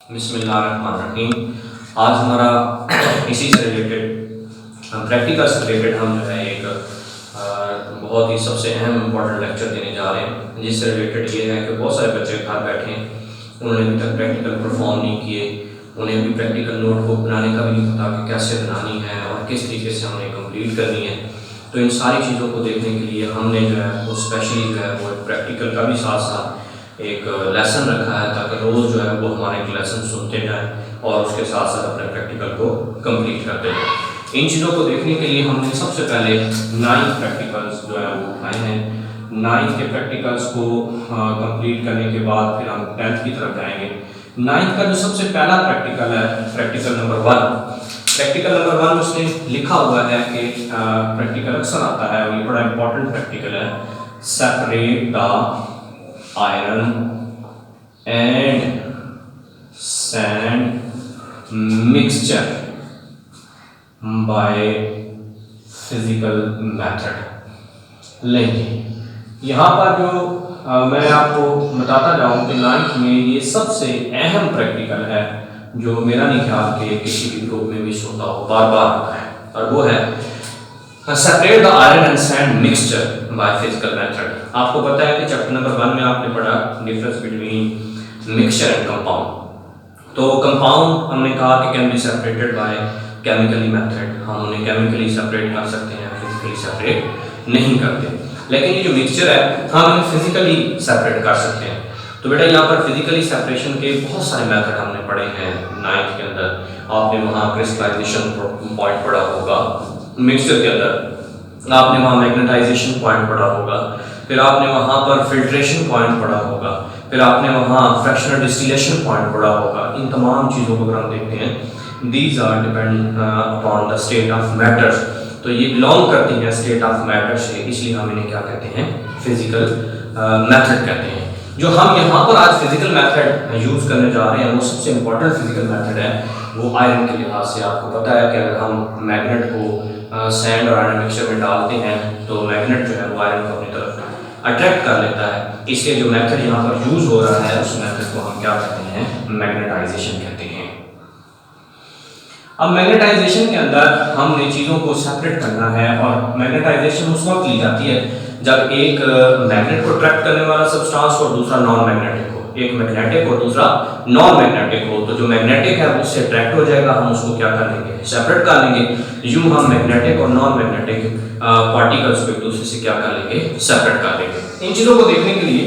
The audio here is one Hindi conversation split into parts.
बिस्मिल्लाहिर्रहमानिर्रहीम। आज हमारा इसी से रिलेटेड प्रैक्टिकल से रिलेटेड हम जो है एक बहुत ही सबसे अहम इम्पोर्टेंट लेक्चर देने जा रहे हैं, जिससे रिलेटेड ये है कि बहुत सारे बच्चे घर बैठे हैं, उन्होंने अभी तक प्रैक्टिकल परफॉर्म नहीं किए, उन्हें अभी प्रैक्टिकल नोटबुक बनाने का भी नहीं पता कि कैसे बनानी है और किस तरीके से हमने कंप्लीट करनी है। तो इन सारी चीज़ों को देखने के लिए हमने जो है वो स्पेशली जो है वो प्रैक्टिकल का भी साथ साथ एक लेसन रखा है, ताकि रोज़ जो है वो हमारे एक लेसन सुनते जाएं और उसके साथ साथ अपने प्रैक्टिकल को कंप्लीट करते जाएं। इन चीज़ों को देखने के लिए हमने सबसे पहले 9 प्रैक्टिकल्स जो है वो उठाए हैं। 9 के प्रैक्टिकल्स को कंप्लीट करने के बाद फिर हम 10th की तरफ जाएंगे। 9th का जो सबसे पहला प्रैक्टिकल है, प्रैक्टिकल नंबर 1। प्रैक्टिकल नंबर 1 उसने लिखा हुआ है कि प्रैक्टिकल अक्सर आता है और ये बड़ा इंपॉर्टेंट प्रैक्टिकल है, separate the iron and sand mixture by physical method। लेंगे यहाँ पर जो मैं आपको बताता जाऊँ कि 9th में ये सबसे अहम प्रैक्टिकल है, जो मेरा नहीं ख्याल कि किसी भी ग्रुप में मिस होता हो, बार बार होता है, और वो है separate the iron and sand mixture by physical method. आपको पता है कि चैप्टर नंबर 1 में आपने पढ़ा difference between mixture and compound. तो कंपाउंड हमने कहा कि can be separated by chemically method, हम उन्हें केमिकली सेपरेट कर सकते हैं, फिजिकली सेपरेट नहीं करते। लेकिन ये जो मिक्सचर है हम इन्हें फिजिकली सेपरेट कर सकते हैं। तो बेटा यहाँ पर फिजिकली सेपरेशन के बहुत सारे मेथड हमने पढ़े हैं 9th के अंदर। आपने वहाँ क्रिस्टलाइजेशन पॉइंट पढ़ा होगा, मिक्सचर के अंदर आपने वहाँ मैग्नेटाइजेशन पॉइंट पढ़ा होगा, फिर आपने वहाँ पर फिल्ट्रेशन पॉइंट पढ़ा होगा, फिर आपने वहाँ फ्रैक्शनल डिस्टिलेशन पॉइंट पढ़ा होगा। इन तमाम चीज़ों को अगर हम देखते हैं, these are depend upon the state of matters, तो ये बिलोंग करती हैं स्टेट ऑफ मैटर से, इसलिए हम इन्हें क्या कहते हैं, फिजिकल मेथड कहते हैं। जो हम यहाँ पर आज फिजिकल मेथड यूज़ करने जा रहे हैं वो सबसे इम्पोर्टेंट फिजिकल मेथड है, वो आयरन के लिहाज से। आपको पता है कि अगर हम मैग्नेट को सैंड और आयरन मिक्सचर में डालते हैं तो मैग्नेट जो है वो आयरन को अपनी तरफ अट्रैक्ट कर लेता है। इसलिए जो मेथड यहाँ पर यूज़ हो रहा है उस मेथड को हम क्या कहते हैं, मैग्नेटाइजेशन कहते हैं। अब मैग्नेटाइजेशन के अंदर हमने चीज़ों को सेपरेट करना है, और मैग्नेटाइजेशन उस वक्त ली जाती है जब एक मैग्नेट को अट्रैक्ट करने वाला सब्सटेंस और दूसरा नॉन मैग्नेटिक हो, एक मैग्नेटिक और दूसरा नॉन मैग्नेटिक हो। तो जो मैग्नेटिक है वो उससे अट्रैक्ट हो जाएगा, हम उसको क्या कर लेंगे, सेपरेट कर लेंगे। यूं हम मैग्नेटिक और नॉन मैग्नेटिक पार्टिकल्स को एक दूसरे से क्या कर लेंगे, सेपरेट कर लेंगे। इन चीज़ों को देखने के लिए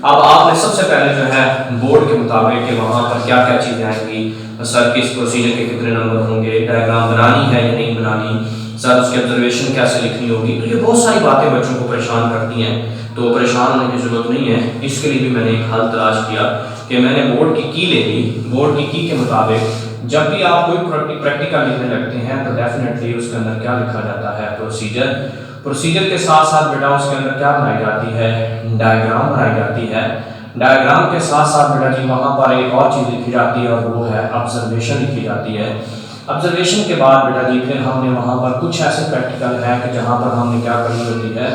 अब आपने सबसे पहले जो है बोर्ड के मुताबिक कि वहाँ पर क्या क्या चीज़ें आएंगी, सर किस प्रोसीजर के कितने नंबर होंगे, डायग्राम बनानी है या नहीं बनानी, सर उसकी ऑब्जर्वेशन कैसे लिखनी होगी। तो ये बहुत सारी बातें बच्चों को परेशान करती हैं, तो परेशान होने की ज़रूरत नहीं है। इसके लिए भी मैंने एक हल तलाश किया कि मैंने बोर्ड की की ले ली। बोर्ड की के मुताबिक जब भी आप कोई प्रैक्टिकल लिखने लगते हैं तो डेफिनेटली उसके अंदर क्या लिखा जाता है, प्रोसीजर। प्रोसीजर के साथ साथ बेटा उसके अंदर क्या बनाई जाती है, डायग्राम बनाई जाती है। डायग्राम के साथ साथ बेटा जी वहाँ पर एक और चीज़ लिखी जाती है और वो है ऑब्जर्वेशन लिखी जाती है। ऑब्जर्वेशन के बाद बेटा जी फिर हमने वहाँ पर कुछ ऐसे प्रैक्टिकल हैं कि जहाँ पर हमने क्या करनी होती है,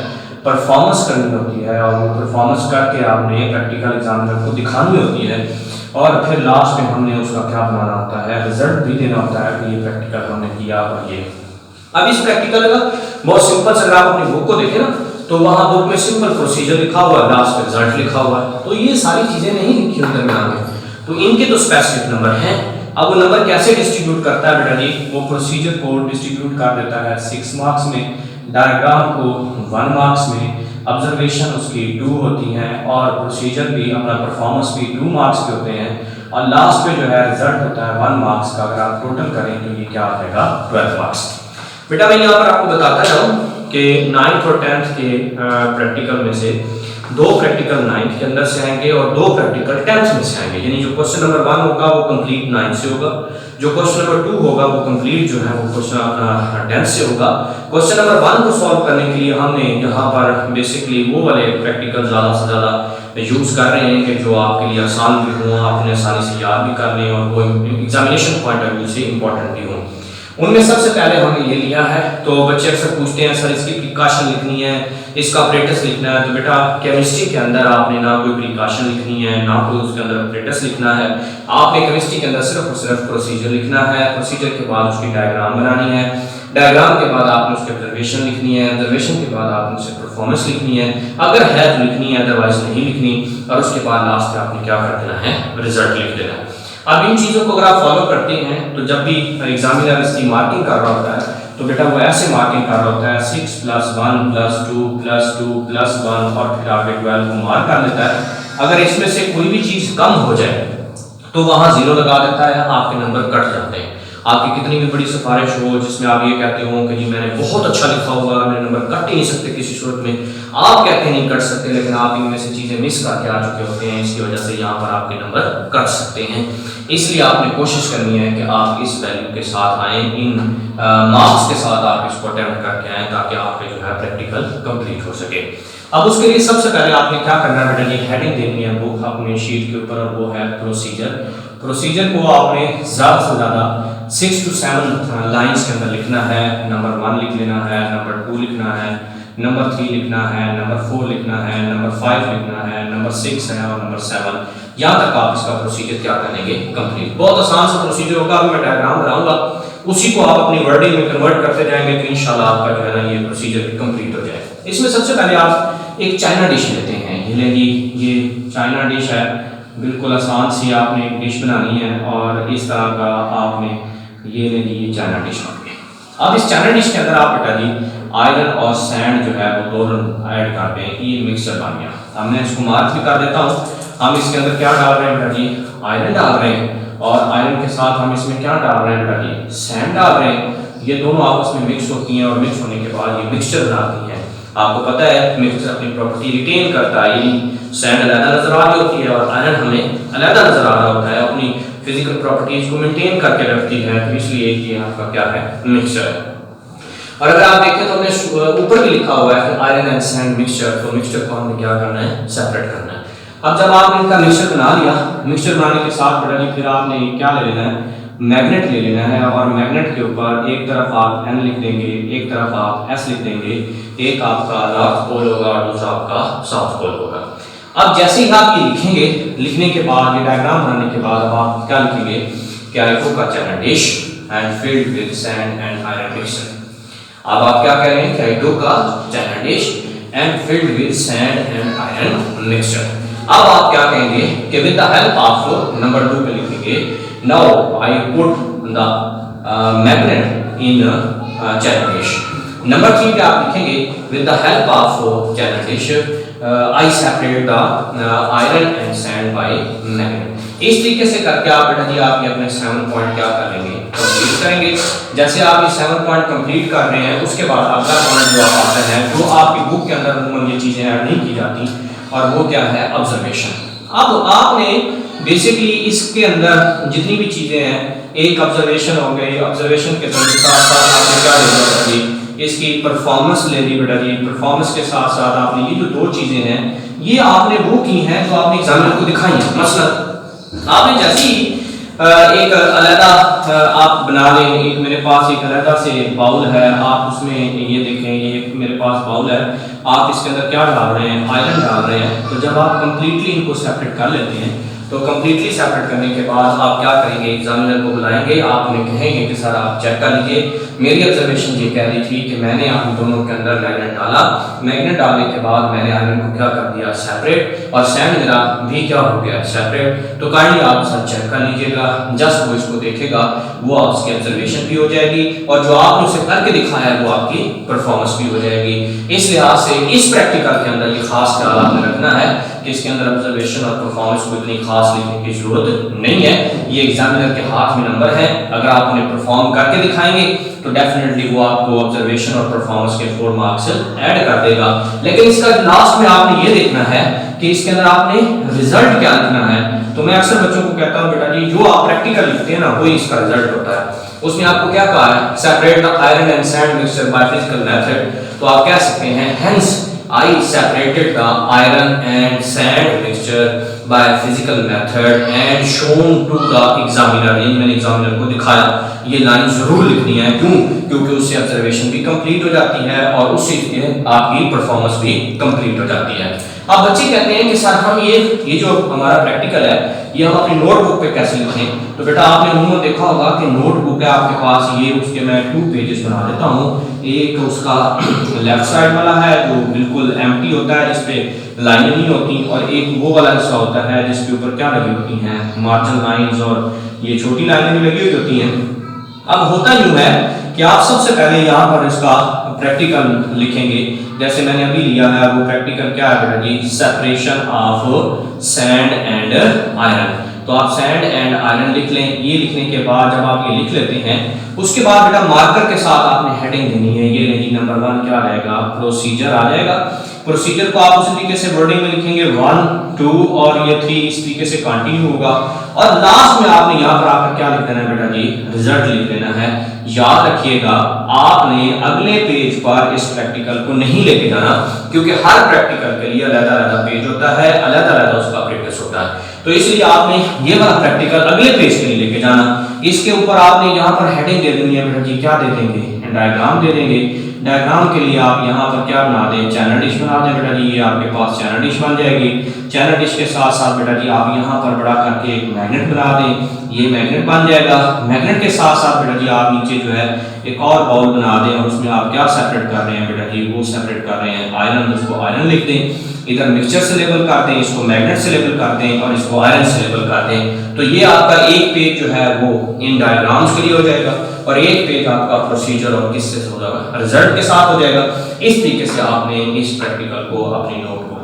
परफॉर्मेंस करनी होती है, और वो परफॉर्मेंस करके आपने प्रैक्टिकल एग्जामिनर को दिखानी होती है, और फिर लास्ट में हमने उसका क्या बनाना होता है, रिजल्ट भी देना होता है कि ये प्रैक्टिकल हमने किया। और ये अब इस प्रैक्टिकल का बहुत सिंपल से, अगर आप अपनी बुक को देखें ना तो वहाँ बुक में सिंपल प्रोसीजर लिखा हुआ है, लास्ट में रिजल्ट लिखा हुआ है। तो ये सारी चीज़ें नहीं लिखी हुई दरमियान में, तो इनके तो स्पेसिफिक नंबर हैं। अब वो नंबर कैसे डिस्ट्रीब्यूट करता है बेटा जी, वो प्रोसीजर को डिस्ट्रीब्यूट कर देता है 6 मार्क्स में, डायग्राम को 1 मार्क्स में, ऑब्जर्वेशन उसकी 2 होती हैं, और प्रोसीजर भी अपना परफॉर्मेंस भी 2 मार्क्स के होते हैं, और लास्ट में जो है रिजल्ट होता है 1 मार्क्स का। अगर आप टोटल करें तो ये क्या आ जाएगा, 12 मार्क्स। बेटा मैं यहाँ पर आपको बताता जाऊँ कि 9th और 10th के प्रैक्टिकल में से 2 प्रैक्टिकल 9th के अंदर से आएंगे और 2 प्रैक्टिकल 10th में से आएंगे। यानी जो क्वेश्चन नंबर 1 होगा वो कंप्लीट 9th से होगा, जो क्वेश्चन नंबर 2 होगा वो कंप्लीट जो है वो क्वेश्चन 10th से होगा। क्वेश्चन नंबर 1 को सॉल्व करने के लिए हमने यहाँ पर बेसिकली वो वाले प्रैक्टिकल ज़्यादा से ज़्यादा यूज़ कर रहे हैं कि जो आपके लिए आसान भी हों, आपने आसानी से याद भी कर लें, और वो एग्जामिनेशन पॉइंट ऑफ व्यू से इंपॉर्टेंट भी हों। उनमें सबसे पहले हमने ये लिया है। तो बच्चे अक्सर पूछते हैं सर इसकी प्रिकॉशन लिखनी है, इसका ऑपरेटर्स लिखना है। तो बेटा केमिस्ट्री के अंदर आपने ना कोई प्रिकॉशन लिखनी है, ना कोई उसके अंदर ऑपरेटर्स लिखना है। आपने केमिस्ट्री के अंदर सिर्फ और सिर्फ प्रोसीजर लिखना है। प्रोसीजर के बाद उसकी डायग्राम बनानी है, डायग्राम के बाद आपने उसकी ऑब्जर्वेशन लिखनी है, ऑब्जर्वेशन के बाद आपने उससे परफॉर्मेंस लिखनी है, अगर है तो लिखनी है, अदरवाइज नहीं लिखनी। और उसके बाद लास्ट में आपने क्या कर देना है, रिजल्ट लिख देना है। अब इन चीज़ों को अगर आप फॉलो करते हैं तो जब भी एग्जामिनर इसकी मार्किंग कर रहा होता है तो बेटा वो ऐसे मार्किंग कर रहा होता है 6 + 1 + 2 + 2 + 1 और फिर आगे 12 को मार्क कर देता है। अगर इसमें से कोई भी चीज़ कम हो जाए तो वहाँ 0 लगा देता है, आपके नंबर कट जाते हैं। आपकी कितनी भी बड़ी सिफारिश हो जिसमें आप ये कहते हो कि जी मैंने बहुत अच्छा लिखा हुआ, मेरे नंबर कट ही नहीं सकते किसी सूरत में, आप कहते नहीं कट सकते, लेकिन आप इनमें से चीज़ें मिस करके आ चुके होते हैं, इसकी वजह से यहाँ पर आपके नंबर कट सकते हैं। इसलिए आपने कोशिश करनी है कि आप इस वैल्यू के साथ आएँ, इन मार्क्स के साथ आप इसको अटेम्प्ट करके आएँ ताकि आपके जो है प्रैक्टिकल कंप्लीट हो सके। अब उसके लिए सबसे पहले आपने क्या करना है बेटा, ये हेडिंग देनी है बुक अपने शीट के ऊपर, और वो है प्रोसीजर। प्रोसीजर को आपने ज़्यादा से ज़्यादा 6 to 7 लाइन्स के अंदर लिखना है। नंबर 1 लिख लेना है, नंबर 2 लिखना है, नंबर 3 लिखना है, नंबर 4 लिखना है, नंबर 5 लिखना है, नंबर 6 है और नंबर 7, यहाँ तक आप इसका प्रोसीजर क्या करेंगे, कंप्लीट। बहुत आसान सा प्रोसीजर होगा, अभी मैं डायग्राम बनाऊंगा, उसी को आप अपनी वर्डिंग में कन्वर्ट करते जाएंगे तो इंशाल्लाह आपका जो है ना ये प्रोसीजर भी कंप्लीट हो जाए। इसमें सबसे पहले आप एक चाइना डिश लेते हैं। ये ले जी, ये चाइना डिश है, बिल्कुल आसान सी आपने एक डिश बनानी है और इस तरह का आपने ये ले ली, ये चाइना डिश बन गई। अब इस चाइना डिश के अंदर आप बेटा जी आयरन और सैंड जो है वो दोनों ऐड करते हैं, ये मिक्सचर बन गया। अब मैं इसको मार्क भी कर देता हूँ। हम इसके अंदर क्या डाल रहे हैं बेटा जी, आयरन डाल रहे हैं, और आयरन के साथ हम इसमें क्या डाल रहे हैं बेटा जी, सैंड डाल रहे हैं। ये दोनों आपस में मिक्स होती हैं और मिक्स होने के बाद ये मिक्सचर बनाती हैं। आपको पता है मिक्सचर अपनी प्रॉपर्टी रिटेन करता है, सैंड अलग नजर आ रही होती है और आयरन हमें अलग नजर आ रहा होता है, अपनी फिजिकल प्रॉपर्टीज को मेंटेन करके रखती है, तो इसलिए ये आपका क्या है, मिक्सचर है। और अगर आप देखें तो हमने ऊपर भी लिखा हुआ है आयरन एंड सैंड मिक्सचर, तो मिक्सचर को हमने क्या करना है, सेपरेट करना है। अब जब आपने इनका मिक्सचर बना लिया, मिक्सचर बनाने के साथ बेटा जी फिर आपने क्या ले लेना है, मैग्नेट ले लेना है, और मैग्नेट के ऊपर एक तरफ आप N लिख देंगे, एक तरफ आप S लिख देंगे, एक आपका नॉर्थ पोल होगा और दूसरा आपका साउथ पोल होगा। अब जैसे ही आप ये लिखेंगे, लिखने के बाद ये डायग्राम बनाने के बाद अब आप क्या लिखेंगे कि आईको का china dish and filled with sand and iron mixture. अब आप क्या कह रहे हैं कि आईको का china dish and filled with sand and iron mixture. अब आप क्या कहेंगे कि with the help of, number 2 पे लिखेंगे, now I put the magnet in china dish. Number 3 पे आप लिखेंगे with the help of china dish I separate the iron and sand bye magnet. इस तरीके से करके आप बेटा जी आप ये अपने 7 पॉइंट क्या करेंगे, कंप्लीट करेंगे। जैसे आप ये 7 पॉइंट कंप्लीट कर रहे हैं, उसके बाद अगला पॉइंट जो आप आते हैं, जो आपकी बुक के अंदर अमूमन ये चीज़ें ऐड नहीं की जाती, और वो क्या है, ऑब्जर्वेशन। अब आपने बेसिकली इसके अंदर जितनी भी चीज़ें हैं, एक ऑब्जर्वेशन हो गई, ऑब्जर्वेशन के साथ साथ आपने क्या लेना है, इसकी परफॉर्मेंस ले ली बेटा जी, परफॉर्मेंस के साथ साथ आपने ये जो 2 चीज़ें हैं ये आपने वो की हैं जो आपने एग्जामिनर को दिखाई हैं। मसलन आपने जैसे ही एक अलहदा आप बना लें, एक मेरे पास एक अलहदा से बाउल है, आप उसमें ये देखें, ये मेरे पास बाउल है, आप इसके अंदर क्या डाल रहे हैं, आयरन डाल रहे हैं। तो जब आप कंप्लीटली इनको सेपरेट कर लेते हैं, तो कंप्लीटली सेपरेट करने के बाद आप क्या करेंगे, एग्जामिनर को बुलाएंगे, आप उन्हें कहेंगे कि सर आप चेक कर लीजिए, मेरी ऑब्जर्वेशन ये कह रही थी कि मैंने आप दोनों के अंदर मैग्नेट डाला, मैग्नेट डालने के बाद मैंने आयरन को क्या कर दिया, सेपरेट, और सैंड मेरा भी क्या हो गया, सेपरेट। तो काइंडली आप सर चेक कर लीजिएगा, जस्ट वो इसको देखेगा, वो आपकी ऑब्जर्वेशन भी हो जाएगी, और जो आपने उसे करके दिखाया है वो आपकी परफॉर्मेंस भी हो जाएगी। इस लिहाज से इस प्रैक्टिकल के अंदर ये खास ख्याल आपने रखना है कि इसके अंदर ऑब्जर्वेशन और परफॉर्मेंस को इतनी खास लिखने की जरूरत नहीं है, ये एग्जामिनर के हाथ में नंबर है। अगर आप उन्हें परफॉर्म करके दिखाएंगे तो डेफिनेटली वो आपको ऑब्जर्वेशन और परफॉर्मेंस के 4 मार्क्स ऐड कर देगा। लेकिन इसका लास्ट में आपने ये देखना है कि इसके अंदर आपने रिजल्ट क्या लिखना है। तो मैं अक्सर बच्चों को कहता हूँ बेटा जी जो आप प्रैक्टिकल लिखते हैं ना वही इसका रिजल्ट होता है। उसमें आपको क्या कहा है, separate the iron and sand mixture by physical method. तो आप कह सकते हैं hence I separated the iron and sand mixture by physical method and shown to the examiner, यानी मैंने एग्जामिनर को दिखाया। ये लाइन जरूर लिखनी है, क्यों? क्योंकि उससे ऑब्जर्वेशन भी कंप्लीट हो जाती है और उससे आपकी परफॉर्मेंस भी कंप्लीट हो जाती है। अब बच्चे कहते हैं कि सर हम ये जो हमारा प्रैक्टिकल है ये हम अपनी नोटबुक पे कैसे लिखें? तो बेटा आपने उन्होंने देखा होगा कि नोटबुक है आपके पास, ये उसके मैं 2 पेजेस बना देता हूँ। एक उसका लेफ्ट साइड वाला है जो बिल्कुल एम्प्टी होता है, जिस पे लाइनें नहीं होती, और एक वो वाला हिस्सा होता है जिसके ऊपर क्या लगी होती हैं, मार्जिन लाइंस, और ये छोटी लाइनें भी लगी हुई होती हैं। अब होता यूं है कि आप सबसे पहले यहाँ पर इसका प्रैक्टिकल लिखेंगे। जैसे मैंने अभी लिया है वो प्रैक्टिकल क्या है बेटा जी, separation of sand and iron. तो आप सैंड एंड आयरन लिख लें। ये लिखने के बाद जब आप ये लिख लेते हैं, उसके बाद बेटा मार्कर के साथ आपने हेडिंग देनी है। ये नहीं, नंबर 1 क्या रहेगा, प्रोसीजर आ जाएगा। प्रोसीजर को आप उसी तरीके से वर्डिंग में लिखेंगे 1, 2 और ये 3 इस तरीके से कंटिन्यू होगा। और लास्ट में आपने यहाँ पर आकर क्या लिख देना है बेटा जी, रिजल्ट लिख देना है। याद रखिएगा आपने अगले पेज पर इस प्रैक्टिकल को नहीं लेके जाना, क्योंकि हर प्रैक्टिकल के लिए अलग-अलग पेज होता है, अलग-अलग उसका प्रैक्टिस होता है। तो इसलिए आपने ये वाला प्रैक्टिकल अगले पेज के लिए लेके जाना। इसके ऊपर आपने यहाँ पर हेडिंग दे देनी है बेटा जी, क्या दे देंगे, डायग्राम दे देंगे। डायग्राम के लिए आप यहाँ पर क्या बना दें, चैनल डिश बना दें बेटा जी। ये आपके पास चैनल डिश बन जाएगी। चैनल डिश के साथ साथ बेटा जी आप यहाँ पर बड़ा करके एक मैग्नेट बना दें, ये मैग्नेट बन जाएगा। मैग्नेट के साथ साथ बेटा जी आप नीचे जो है एक और बाउल बना दें, और उसमें आप क्या सेपरेट कर रहे हैं बेटा जी, वो सेपरेट कर रहे हैं आयरन, उसको आयरन लिख दें। इधर मिक्सचर से लेबल कर दें, इसको मैग्नेट से लेबल कर दें, और इसको आयरन से लेबल कर दें। तो ये आपका एक पेज जो है वो इन डायग्राम्स के लिए हो जाएगा, और एक पेज आपका प्रोसीजर और किससे हो जाएगा, रिजल्ट के साथ हो जाएगा। इस तरीके से आपने इस प्रैक्टिकल को अपनी नोटबुक